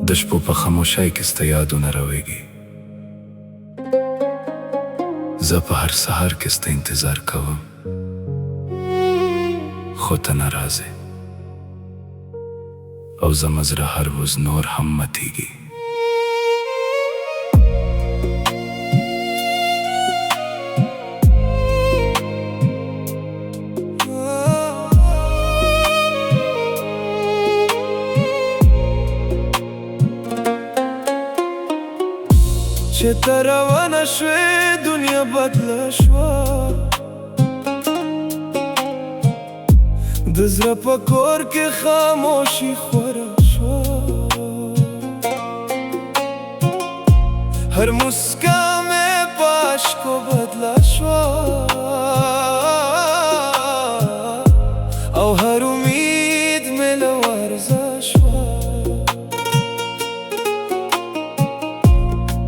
د شپو په خاموشۍ کې ستا یادونه راویږي. زه په هر سهار کې ستا انتظار کوم، خو ته نه راځې، او زما زړه هر روز نور هم ماتېږي. چې ته روانه شوې دنیا بدله شوه، د زړه په کور کې خاموشي خوره شوه، هر مسکا مې په اشکو بدله شوه، او هر امید مې له ورزه شوه.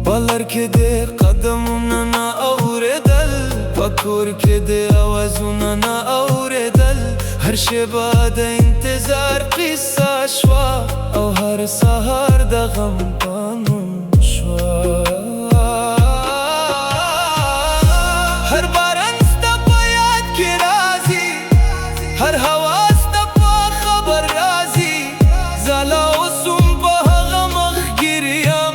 په لار کې دې قدمونه نه اورېدل، په کور کې دې اوازونه نه اورېدل، هر شېبه د انتظار قصه شوه، او هر سهار د غم قانون شوه. هر باران ستا په یاد کې راځي، هر هوا ستا په خبر راځي، زه لا اوس هم په هغه مخګیر یم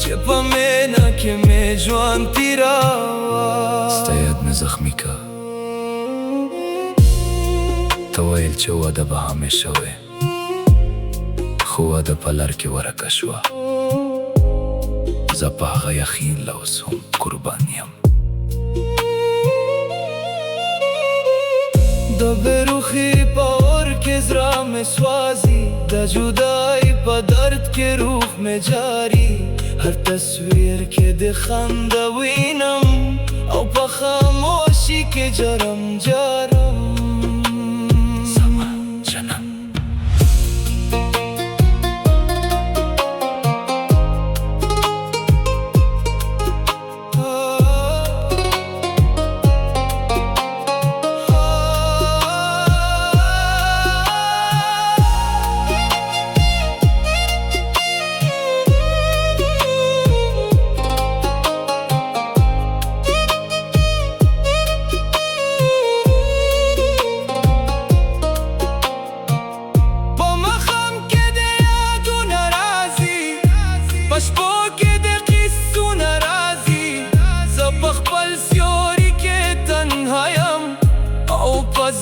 چې په مینه کې مې ژوند تېراوه. ستا یاد مې زخمي که، ته ویل چې واده به همیشه وي، خو واده په لار کې ورکه شوه. زه په هغه یقین لا اوس هم قربان یم. د بېروخي په اور کې زړه مې سوځي، د جدایۍ په درد کې روح مې جاري، هر تصویر کې د خنده وینم، او په خاموشي کې جرم جرم. زما جنم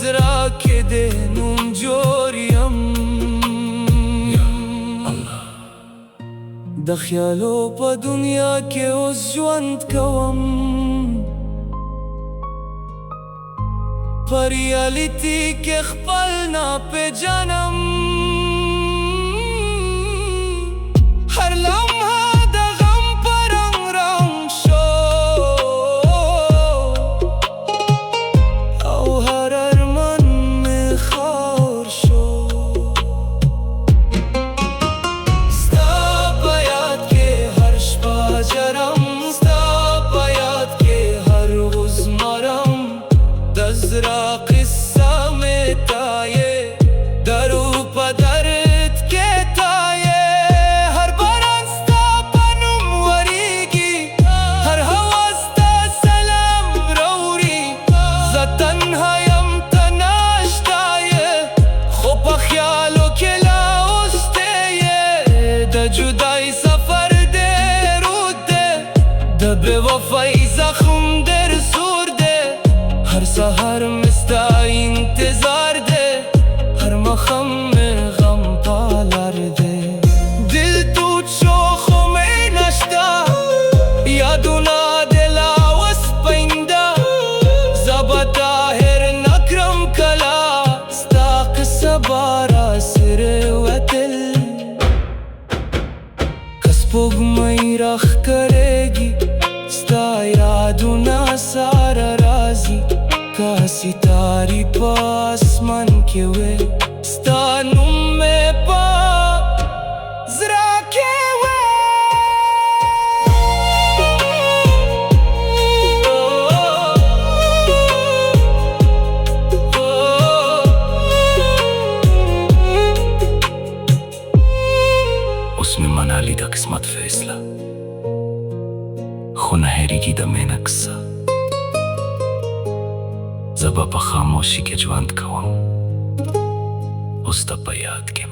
زړه کې د نوم جوړ یم، د خیالو په دنیا کې اوس ژوند کوم، په ریالیټي کې خپل ناپېژنم. هر لمحه د غم په رنګ رنګ شو، او هر ارمان مې خاور شو. ستا په یاد کې هر شپه جرم، ستا په یاد کې هر روز مرم، د زړه قصه مې تایې، د روح په درد کې تایې. هر باران ستا په نوم ورېږي، هر هوا ستا سلام راوړي، زه تنها یم ته نشته یې، خو په خیالو کې لا اوس ته یې. د جدایۍ سفر ډېر اوږد دی، د بې وفایۍ زخم ډېر زور دی، هر سهار مې ستا انتظار دی، هر ماښام مې غم پالار دی. دل ټوټ شو خو مې نشته، یادونه دې لا اوس پاینده، زه به تا هېر نه کړم کله، ستا قصه به راسره وتل. که سپوږمۍ راښکارېږي، ستا یادونه ساره راځي، که ستارې په اسمان کې وې، ستا نوم مې په زړه کې وې. उसमें मना ली दा किस्मत फैसला खुनहरी की दमे नक्सा जबा पा खामोशी के ज्वांत खवाऊं उस तब याद के